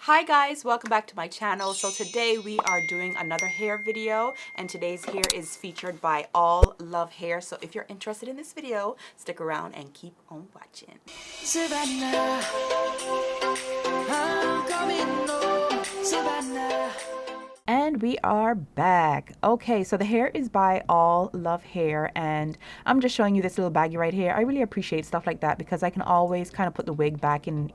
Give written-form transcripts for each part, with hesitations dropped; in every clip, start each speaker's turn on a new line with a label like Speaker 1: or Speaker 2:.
Speaker 1: Hi guys, welcome back to my channel. So today we are doing another hair video, and today's hair is featured by All Love Hair. So if you're interested in this video, stick around and keep on watching. Savannah, I'm coming home, Savannah. And we are back. Okay, so the hair is by All Love Hair, and I'm just showing you this little baggie right here. I really appreciate stuff like that because I can always kind of put the wig back in,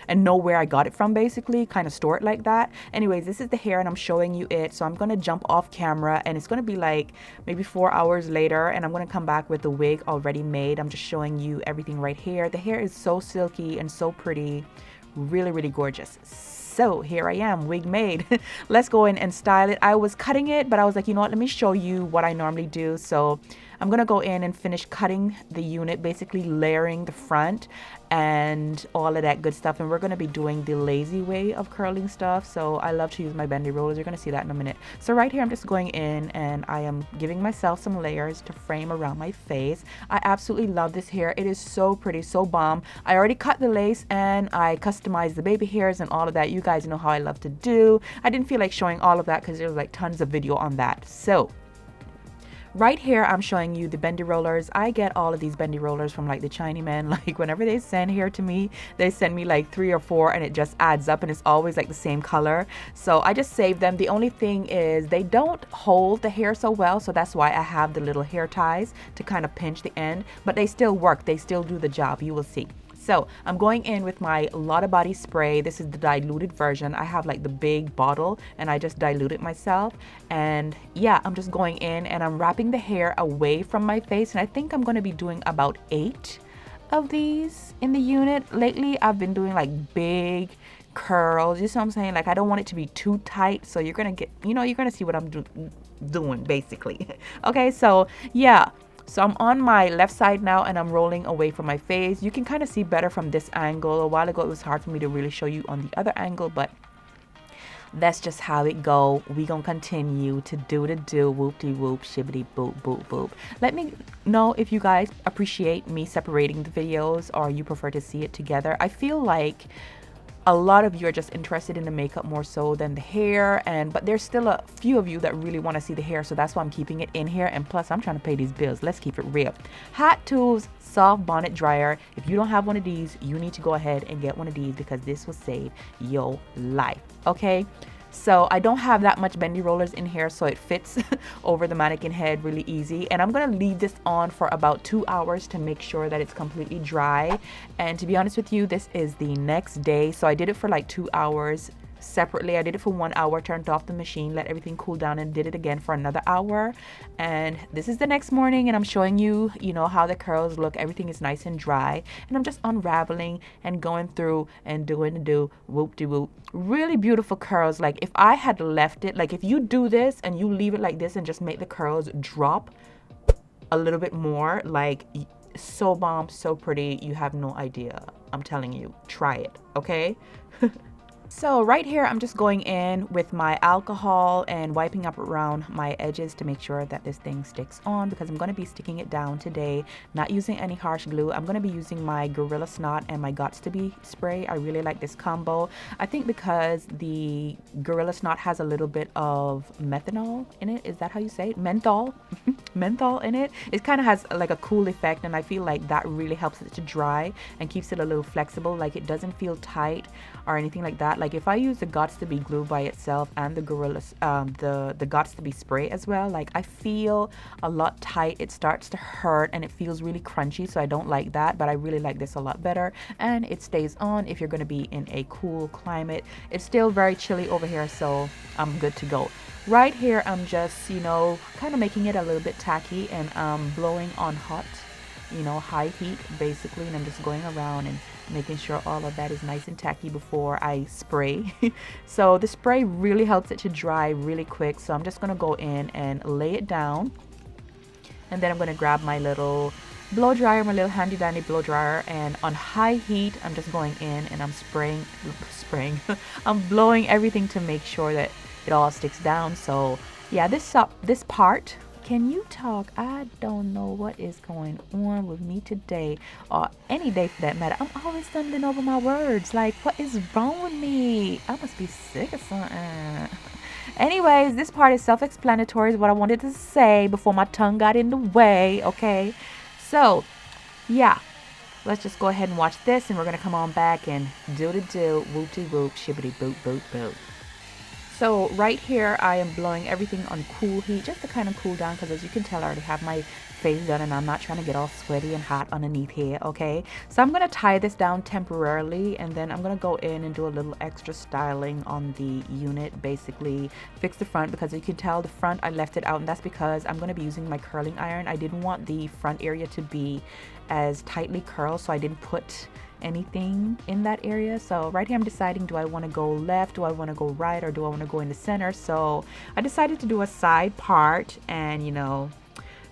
Speaker 1: and know where I got it from, basically, kind of store it like that. Anyways, this is the hair and I'm showing you it. So I'm gonna jump off camera and it's gonna be like maybe 4 hours later, and I'm gonna come back with the wig already made. I'm just showing you everything right here. The hair is so silky and so pretty, really, really gorgeous. So here I am, wig made. Let's go in and style it. I was cutting it, but I was like, you know what, let me show you what I normally do. So I'm gonna go in and finish cutting the unit, basically layering the front and all of that good stuff. And we're gonna be doing the lazy way of curling stuff. So I love to use my bendy rollers. You're gonna see that in a minute. So right here, I'm just going in and I am giving myself some layers to frame around my face. I absolutely love this hair. It is so pretty, so bomb. I already cut the lace and I customized the baby hairs and all of that. You guys know how I love to do. I didn't feel like showing all of that because there's like tons of video on that. So right here, I'm showing you the bendy rollers. I get all of these bendy rollers from like the Chinaman. Like whenever they send hair to me, they send me like 3 or 4 and it just adds up and it's always like the same color. So I just save them. The only thing is they don't hold the hair so well. So that's why I have the little hair ties to kind of pinch the end, but they still work. They still do the job. You will see. So I'm going in with my Lotta Body spray. This is the diluted version. I have like the big bottle and I just dilute it myself. And yeah, I'm just going in and I'm wrapping the hair away from my face. And I think I'm going to be doing about 8 of these in the unit. Lately, I've been doing like big curls. You see what I'm saying? Like I don't want it to be too tight. So you're going to get, you're going to see what I'm doing basically. Okay, so yeah. So I'm on my left side now and I'm rolling away from my face. You can kind of see better from this angle. A while ago, it was hard for me to really show you on the other angle, but that's just how it go. We gonna continue to do the do, whoop-de-whoop, shibbity-boop, boop, boop. Let me know if you guys appreciate me separating the videos or you prefer to see it together. I feel like a lot of you are just interested in the makeup more so than the hair, but there's still a few of you that really want to see the hair, so that's why I'm keeping it in here. And plus, I'm trying to pay these bills. Let's keep it real. Hot Tools soft bonnet dryer. If you don't have one of these, you need to go ahead and get one of these because this will save your life. Okay, so I don't have that much bendy rollers in here, so it fits over the mannequin head really easy. And I'm gonna leave this on for about 2 hours to make sure that it's completely dry. And to be honest with you, this is the next day, so I did it for like 2 hours separately. I did it for 1 hour, turned off the machine, let everything cool down, and did it again for another hour. And this is the next morning and I'm showing you, how the curls look. Everything is nice and dry, and I'm just unraveling and going through and doing the do, whoop-de-whoop. Really beautiful curls. Like if I had left it, like if you do this and you leave it like this and just make the curls drop a little bit more, like so bomb, so pretty, you have no idea. I'm telling you, try it, okay? So right here, I'm just going in with my alcohol and wiping up around my edges to make sure that this thing sticks on, because I'm going to be sticking it down today, not using any harsh glue. I'm going to be using my Gorilla Snot and my Gots to Be spray. I really like this combo. I think because the Gorilla Snot has a little bit of methanol in it. Is that how you say it? Menthol? Menthol in it. It kind of has like a cool effect, and I feel like that really helps it to dry and keeps it a little flexible. Like it doesn't feel tight or anything like that. Like if I use the Gots to Be glue by itself and the Gorillas, the Gots to Be spray as well, like I feel a lot tight. It starts to hurt and it feels really crunchy, so I don't like that. But I really like this a lot better, and it stays on if you're going to be in a cool climate. It's still very chilly over here, so I'm good to go. Right here, I'm just, kind of making it a little bit tacky and blowing on hot, high heat basically, and I'm just going around and making sure all of that is nice and tacky before I spray. So the spray really helps it to dry really quick, so I'm just going to go in and lay it down, and then I'm going to grab my little blow dryer, my little handy dandy blow dryer, and on high heat I'm just going in and I'm spraying I'm blowing everything to make sure that it all sticks down. So yeah, this part can you talk? I don't know what is going on with me today, or any day for that matter. I'm always stumbling over my words. Like, what is wrong with me? I must be sick or something. Anyways, this part is self-explanatory, is what I wanted to say before my tongue got in the way, okay? So, yeah, let's just go ahead and watch this, and we're going to come on back and do-de-do, whoop-de-whoop, shibbity-boop-boop-boop. So right here, I am blowing everything on cool heat just to kind of cool down, because as you can tell, I already have my face done and I'm not trying to get all sweaty and hot underneath here, okay? So I'm going to tie this down temporarily, and then I'm going to go in and do a little extra styling on the unit, basically fix the front, because you can tell the front I left it out, and that's because I'm going to be using my curling iron. I didn't want the front area to be as tightly curled, so I didn't put anything in that area. So right here I'm deciding, do I want to go left, do I want to go right, or do I want to go in the center? So I decided to do a side part, and you know,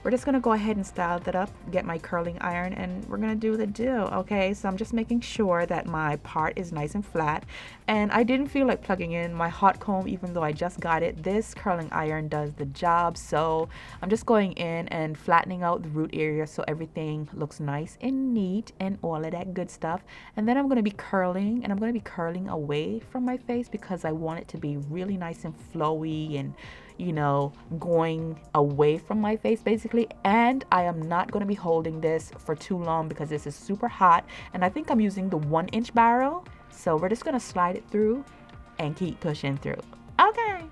Speaker 1: we're just gonna go ahead and style that up, get my curling iron, and we're gonna do the do. Okay, so I'm just making sure that my part is nice and flat, and I didn't feel like plugging in my hot comb even though I just got it. This curling iron does the job, so I'm just going in and flattening out the root area so everything looks nice and neat and all of that good stuff. And then I'm going to be curling, and I'm going to be curling away from my face because I want it to be really nice and flowy and, you know, going away from my face basically. And I am not going to be holding this for too long because this is super hot, and I think I'm using the 1-inch barrel, so we're just going to slide it through and keep pushing through. Okay.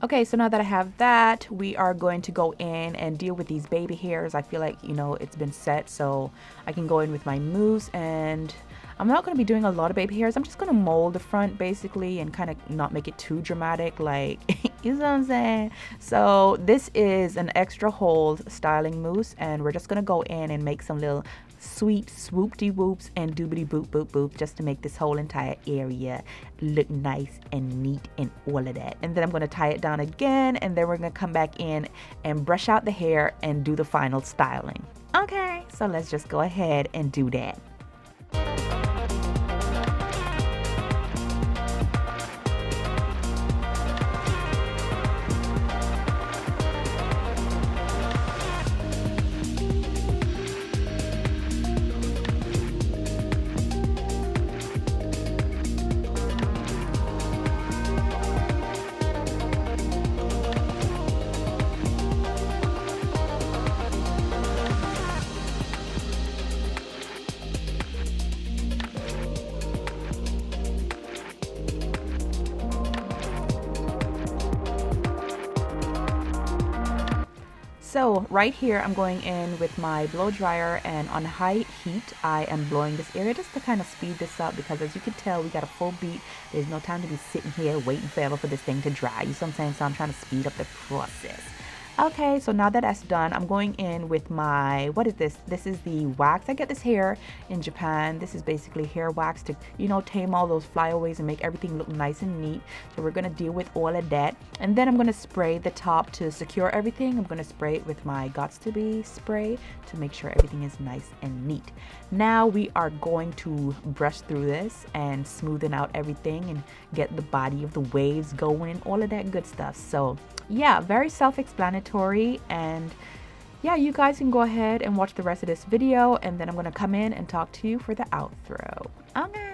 Speaker 1: Okay, so now that I have that, we are going to go in and deal with these baby hairs. I feel like, you know, it's been set, so I can go in with my mousse, and I'm not going to be doing a lot of baby hairs. I'm just going to mold the front basically and kind of not make it too dramatic, like, you know what I'm saying? So this is an extra hold styling mousse, and we're just going to go in and make some little sweet swoop-de-whoops and doobity-boop-boop-boop just to make this whole entire area look nice and neat and all of that. And then I'm going to tie it down again, and then we're going to come back in and brush out the hair and do the final styling. Okay, so let's just go ahead and do that. So right here, I'm going in with my blow dryer, and on high heat, I am blowing this area just to kind of speed this up, because as you can tell, we got a full beat. There's no time to be sitting here waiting forever for this thing to dry. You see what I'm saying? So I'm trying to speed up the process. Okay, so now that that's done, I'm going in with my, what is this? This is the wax. I get this hair in Japan. This is basically hair wax to, you know, tame all those flyaways and make everything look nice and neat. So we're going to deal with all of that. And then I'm going to spray the top to secure everything. I'm going to spray it with my Gots to Be spray to make sure everything is nice and neat. Now we are going to brush through this and smoothen out everything and get the body of the waves going and all of that good stuff. So yeah, very self-explanatory, and yeah, you guys can go ahead and watch the rest of this video, and then I'm going to come in and talk to you for the outro. Okay.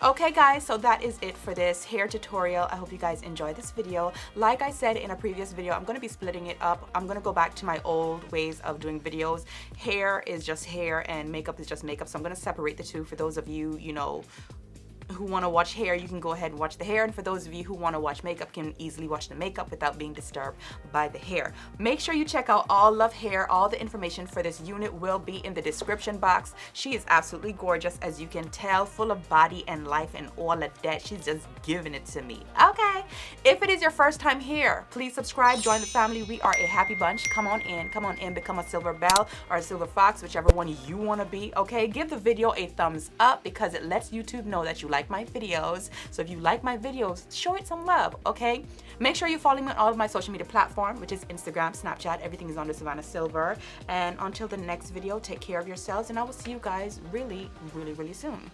Speaker 1: Okay guys, so that is it for this hair tutorial. I hope you guys enjoyed this video. Like I said in a previous video, I'm going to be splitting it up. I'm going to go back to my old ways of doing videos. Hair is just hair and makeup is just makeup. So I'm going to separate the two for those of you, you know, who want to watch hair. You can go ahead and watch the hair, and for those of you who want to watch makeup can easily watch the makeup without being disturbed by the hair. Make sure you check out All Love Hair. All the information for this unit will be in the description box. She is absolutely gorgeous, as you can tell, full of body and life and all of that. She's just giving it to me. Okay, if it is your first time here, please subscribe, join the family. We are a happy bunch. Come on in, become a Silver Belle or a Silver Fox, whichever one you want to be. Okay, give the video a thumbs up because it lets YouTube know that you like my videos. So if you like my videos, show it some love. Okay, make sure you follow me on all of my social media platforms, which is Instagram, Snapchat. Everything is under Savannah Sylver. And until the next video, take care of yourselves, and I will see you guys really soon.